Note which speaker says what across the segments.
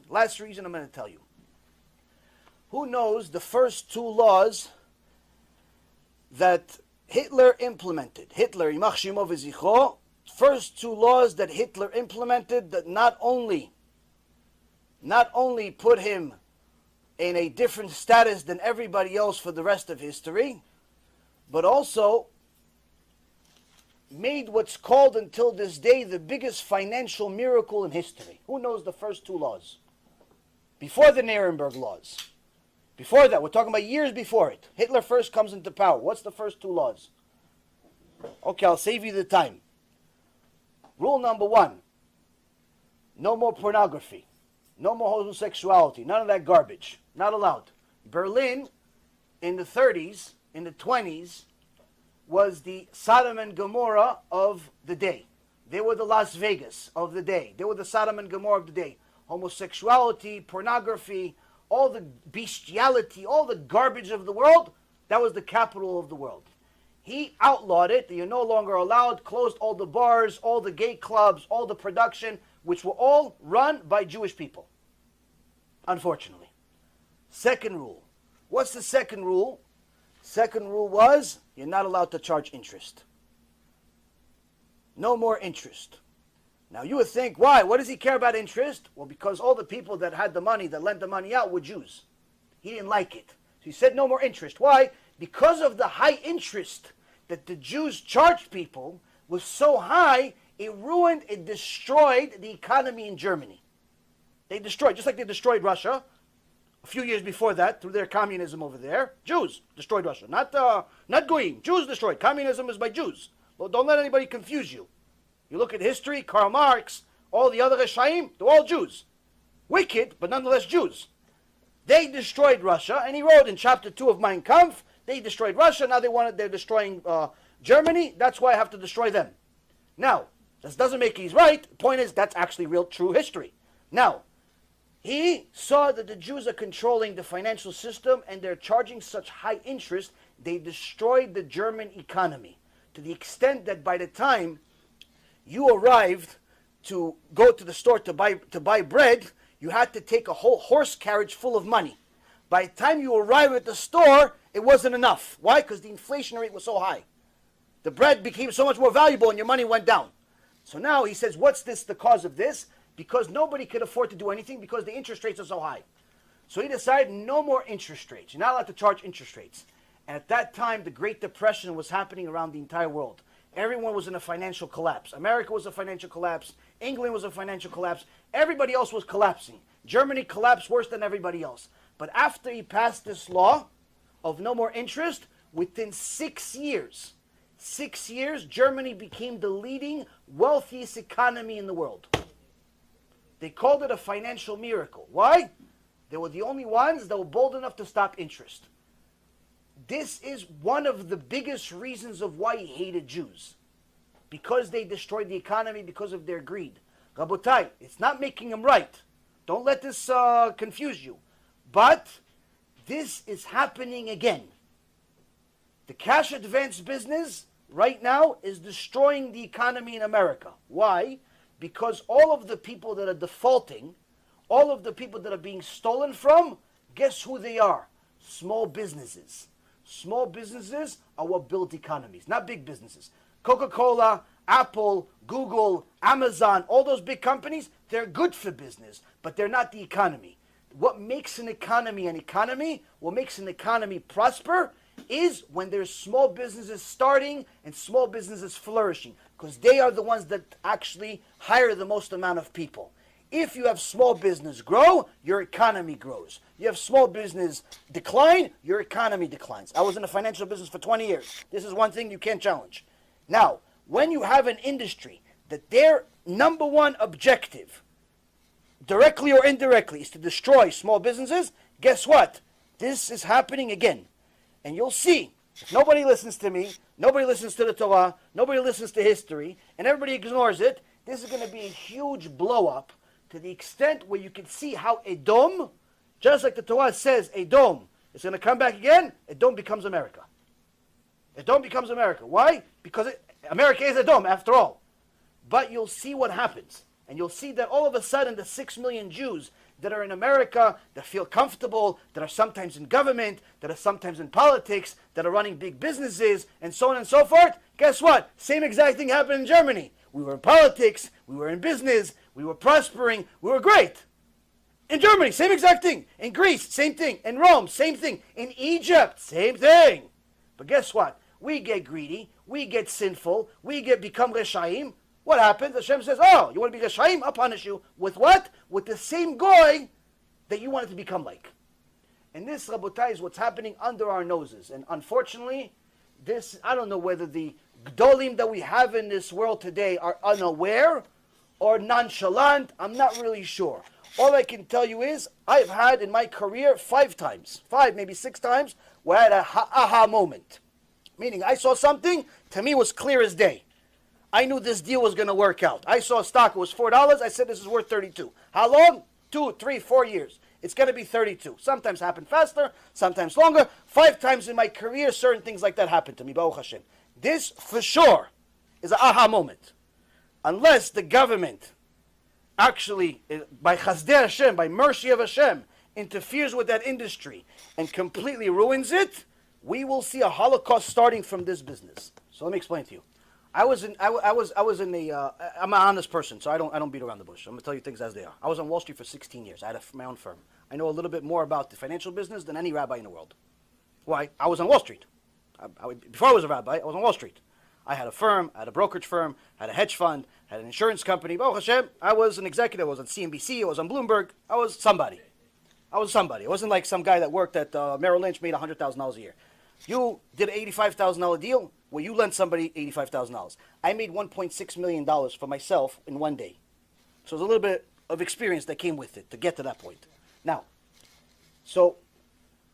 Speaker 1: Last reason I'm going to tell you. Who knows the first two laws that Hitler implemented? Hitler, Yimach Shemo v'Zichro, first two laws that Hitler implemented that not only put him in a different status than everybody else for the rest of history, but also made what's called until this day the biggest financial miracle in history. Who knows the first two laws? Before the Nuremberg laws. Before that, we're talking about years before it. Hitler first comes into power. What's the first two laws? Okay, I'll save you the time. Rule number one, no more pornography. No more homosexuality. None of that garbage. Not allowed. Berlin, in the 30s, in the 20s, was the Sodom and Gomorrah of the day. They were the Las Vegas of the day. They were the Sodom and Gomorrah of the day. Homosexuality, pornography, all the bestiality, all the garbage of the world, that was the capital of the world. He outlawed it. You're no longer allowed, closed all the bars, all the gay clubs, all the production, which were all run by Jewish people, unfortunately. Second rule. What's the second rule? Second rule was, you're not allowed to charge interest. No more interest. Now you would think, why? What does he care about interest? Well, because all the people that had the money, that lent the money out, were Jews. He didn't like it. So he said no more interest. Why? Because of the high interest that the Jews charged people was so high, it ruined, it destroyed the economy in Germany. They destroyed, just like they destroyed Russia a few years before that through their communism over there. Jews destroyed Russia, not goyim. Jews destroyed. Communism is by Jews. Well, don't let anybody confuse you. You look at history, Karl Marx, all the other Reshaim, they're all Jews. Wicked, but nonetheless Jews. They destroyed Russia, and he wrote in chapter 2 of Mein Kampf, they destroyed Russia, now they're destroying Germany, that's why I have to destroy them. Now, this doesn't make he's right. The point is, that's actually real, true history. Now, he saw that the Jews are controlling the financial system and they're charging such high interest, they destroyed the German economy to the extent that by the time you arrived to go to the store to buy bread, you had to take a whole horse carriage full of money. By the time you arrived at the store, it wasn't enough. Why? Because the inflation rate was so high. The bread became so much more valuable and your money went down. So now he says, what's the cause of this? Because nobody could afford to do anything because the interest rates are so high. So he decided no more interest rates. You're not allowed to charge interest rates. And at that time, the Great Depression was happening around the entire world. Everyone was in a financial collapse. America was a financial collapse. England was a financial collapse. Everybody else was collapsing. Germany collapsed worse than everybody else. But after he passed this law of no more interest, within 6 years, Germany became the leading, wealthiest economy in the world. They called it a financial miracle. Why? They were the only ones that were bold enough to stop interest. This is one of the biggest reasons of why he hated Jews. Because they destroyed the economy because of their greed. Rabotai, it's not making them right. Don't let this confuse you. But this is happening again. The cash advance business right now is destroying the economy in America. Why? Because all of the people that are defaulting, all of the people that are being stolen from, guess who they are? Small businesses. Small businesses are what build economies, not big businesses. Coca-Cola, Apple, Google, Amazon, all those big companies, they're good for business, but they're not the economy. What makes an economy, what makes an economy prosper, is when there's small businesses starting and small businesses flourishing, because they are the ones that actually hire the most amount of people. If you have small business grow, your economy grows. You have small business decline, your economy declines. I was in the financial business for 20 years. This is one thing you can't challenge. Now, when you have an industry that their number one objective, directly or indirectly, is to destroy small businesses, guess what? This is happening again. And you'll see, if nobody listens to me, nobody listens to the Torah, nobody listens to history, and everybody ignores it, this is going to be a huge blow-up to the extent where you can see how Edom, just like the Torah says, Edom is going to come back again, Edom becomes America. Edom becomes America. Why? Because America is Edom, after all. But you'll see what happens. And you'll see that all of a sudden the 6 million Jews that are in America, that feel comfortable, that are sometimes in government, that are sometimes in politics, that are running big businesses, and so on and so forth. Guess what? Same exact thing happened in Germany. We were in politics, we were in business, we were prospering, we were great. In Germany, same exact thing. In Greece, same thing. In Rome, same thing. In Egypt, same thing. But guess what? We get greedy, we get sinful, we become Reshaim. What happens? Hashem says, oh, you want to be Reshaim? I'll punish you. With what? With the same goy that you wanted to become like. And this, Rabotai, is what's happening under our noses. And unfortunately, this, I don't know whether the Gdolim that we have in this world today are unaware or nonchalant. I'm not really sure. All I can tell you is, I've had in my career 5 times, 5, maybe 6 times, where I had a aha moment. Meaning, I saw something, to me was clear as day. I knew this deal was going to work out. I saw a stock, it was $4. I said, this is worth 32. How long? 2, 3, 4 years. It's going to be 32. Sometimes happen faster, sometimes longer. 5 times in my career, certain things like that happened to me. Baruch Hashem. This, for sure, is an aha moment. Unless the government actually, by Chazdei Hashem, by mercy of Hashem, interferes with that industry and completely ruins it, we will see a Holocaust starting from this business. So let me explain to you. I'm an honest person, so I don't beat around the bush. I'm going to tell you things as they are. I was on Wall Street for 16 years. I had my own firm. I know a little bit more about the financial business than any rabbi in the world. Why? I was on Wall Street. Before I was a rabbi, I was on Wall Street. I had a firm, I had a brokerage firm, had a hedge fund, had an insurance company. Baruch Hashem, I was an executive. I was on CNBC. I was on Bloomberg. I was somebody. I wasn't like some guy that worked at Merrill Lynch, made $100,000 a year. You did an $85,000 deal where you lent somebody $85,000. I made $1.6 million for myself in one day. So there's a little bit of experience that came with it to get to that point. Now, so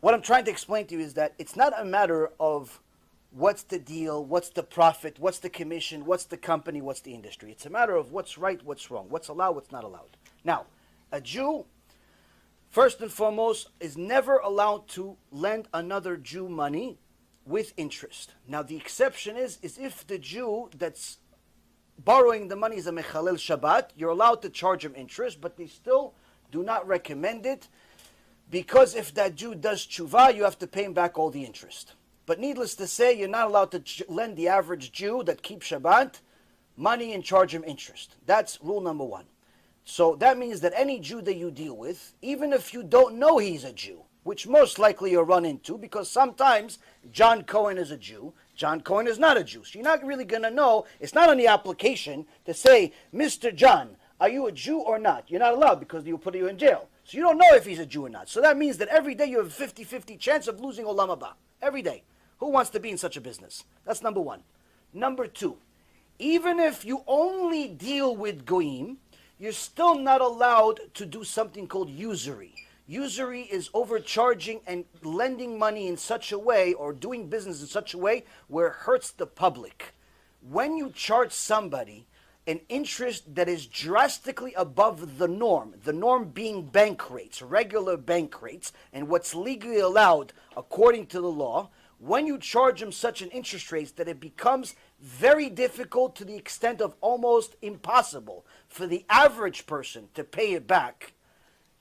Speaker 1: what I'm trying to explain to you is that it's not a matter of what's the deal, what's the profit, what's the commission, what's the company, what's the industry. It's a matter of what's right, what's wrong, what's allowed, what's not allowed. Now, a Jew, first and foremost, is never allowed to lend another Jew money with interest. Now, the exception is if the Jew that's borrowing the money is a mechalel Shabbat, you're allowed to charge him interest, but they still do not recommend it, because if that Jew does tshuva, you have to pay him back all the interest. But needless to say, you're not allowed to lend the average Jew that keeps Shabbat money and charge him interest. That's rule number 1. So that means that any Jew that you deal with, even if you don't know he's a Jew, which most likely you'll run into, because sometimes John Cohen is a Jew, John Cohen is not a Jew. So you're not really going to know. It's not on the application to say, Mr. John, are you a Jew or not? You're not allowed, because you'll put you in jail. So you don't know if he's a Jew or not. So that means that every day you have a 50-50 chance of losing Olam Haba. Every day. Who wants to be in such a business? That's number 1. Number 2, even if you only deal with goyim, you're still not allowed to do something called usury. Usury is overcharging and lending money in such a way, or doing business in such a way where it hurts the public. When you charge somebody an interest that is drastically above the norm being bank rates, regular bank rates, and what's legally allowed according to the law, when you charge them such an interest rate that it becomes very difficult, to the extent of almost impossible for the average person to pay it back,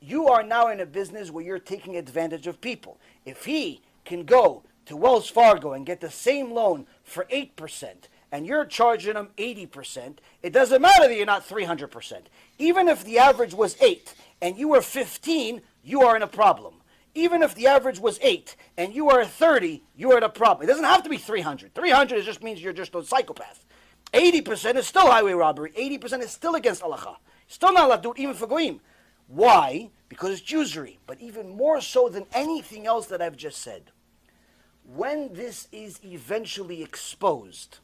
Speaker 1: you are now in a business where you're taking advantage of people. If he can go to Wells Fargo and get the same loan for 8%, and you're charging him 80%, it doesn't matter that you're not 300%. Even if the average was 8 and you were 15, you are in a problem. Even if the average was 8 and you are 30, you are in a problem. It doesn't have to be 300. 300 just means you're just a psychopath. 80% is still highway robbery. 80% is still against halacha. Still not allowed to do it even for goyim. Why? Because it's usury. But even more so than anything else that I've just said, when this is eventually exposed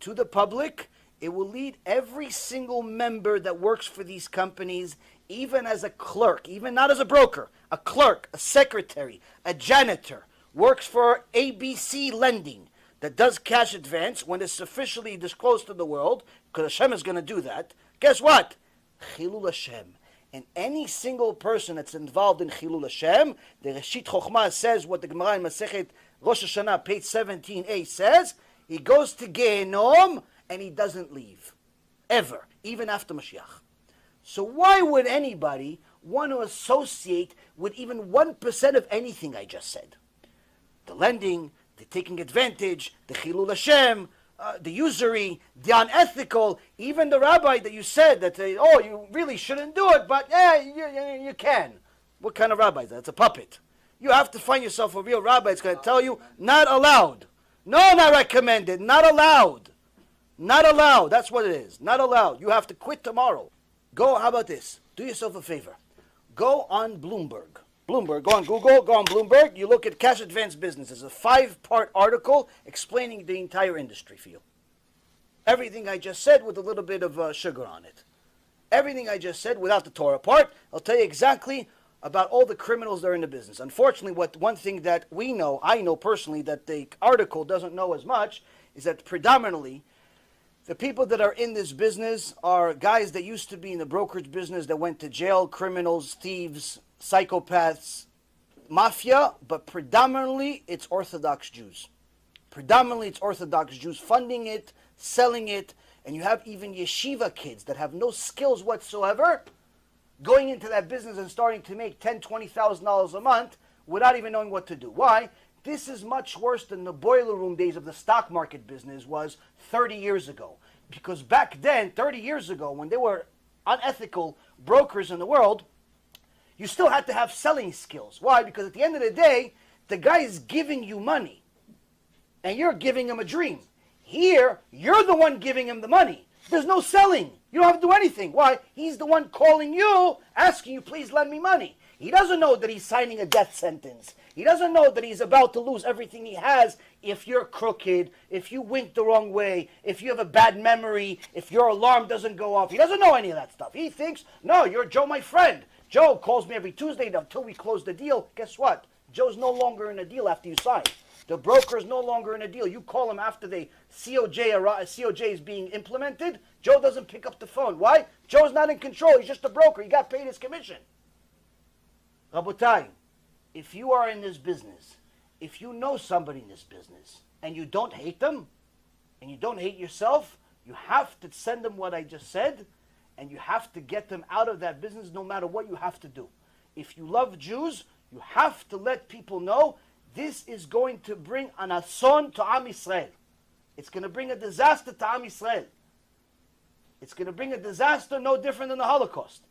Speaker 1: to the public, it will lead every single member that works for these companies, even as a clerk, even not as a broker, a clerk, a secretary, a janitor, works for ABC Lending, that does cash advance when it's sufficiently disclosed to the world, because Hashem is going to do that. Guess what? Chilul Hashem. And any single person that's involved in Chilul Hashem, the Reshit Chochmah says what the Gemara in Masechet Rosh Hashanah, page 17a says, he goes to Gehenom and he doesn't leave. Ever. Even after Mashiach. So why would anybody want to associate with even 1% of anything I just said. The lending, the taking advantage, the chilul Hashem, the usury, the unethical, even the rabbi that you said that, oh, you really shouldn't do it, but yeah, you can. What kind of rabbi is that? It's a puppet. You have to find yourself a real rabbi that's going to tell you, not allowed. No, not recommended. Not allowed. Not allowed. That's what it is. Not allowed. You have to quit tomorrow. Go, how about this? Do yourself a favor. Go on Bloomberg. Bloomberg, go on Google, go on Bloomberg. You look at cash advance business. It's a 5-part article explaining the entire industry for you. Everything I just said with a little bit of sugar on it. Everything I just said without the Torah part. I'll tell you exactly about all the criminals that are in the business. Unfortunately, one thing that we know, I know personally, that the article doesn't know as much, is that predominantly the people that are in this business are guys that used to be in the brokerage business that went to jail, criminals, thieves, psychopaths, mafia, but predominantly it's Orthodox Jews. Predominantly it's Orthodox Jews funding it, selling it, and you have even yeshiva kids that have no skills whatsoever going into that business and starting to make $10,000, $20,000 a month without even knowing what to do. Why? This is much worse than the boiler room days of the stock market business was 30 years ago. Because back then, 30 years ago, when there were unethical brokers in the world, you still had to have selling skills. Why? Because at the end of the day, the guy is giving you money, and you're giving him a dream. Here, you're the one giving him the money. There's no selling. You don't have to do anything. Why? He's the one calling you, asking you, please lend me money. He doesn't know that he's signing a death sentence. He doesn't know that he's about to lose everything he has if you're crooked, if you wink the wrong way, if you have a bad memory, if your alarm doesn't go off. He doesn't know any of that stuff. He thinks, no, you're Joe, my friend. Joe calls me every Tuesday until we close the deal. Guess what? Joe's no longer in a deal after you sign. The broker is no longer in a deal. You call him after the COJ is being implemented. Joe doesn't pick up the phone. Why? Joe's not in control. He's just a broker. He got paid his commission. Rabotai, if you are in this business, if you know somebody in this business, and you don't hate them, and you don't hate yourself, you have to send them what I just said, and you have to get them out of that business no matter what you have to do. If you love Jews, you have to let people know this is going to bring an ason to Am Yisrael. It's going to bring a disaster to Am Yisrael. It's going to bring a disaster no different than the Holocaust.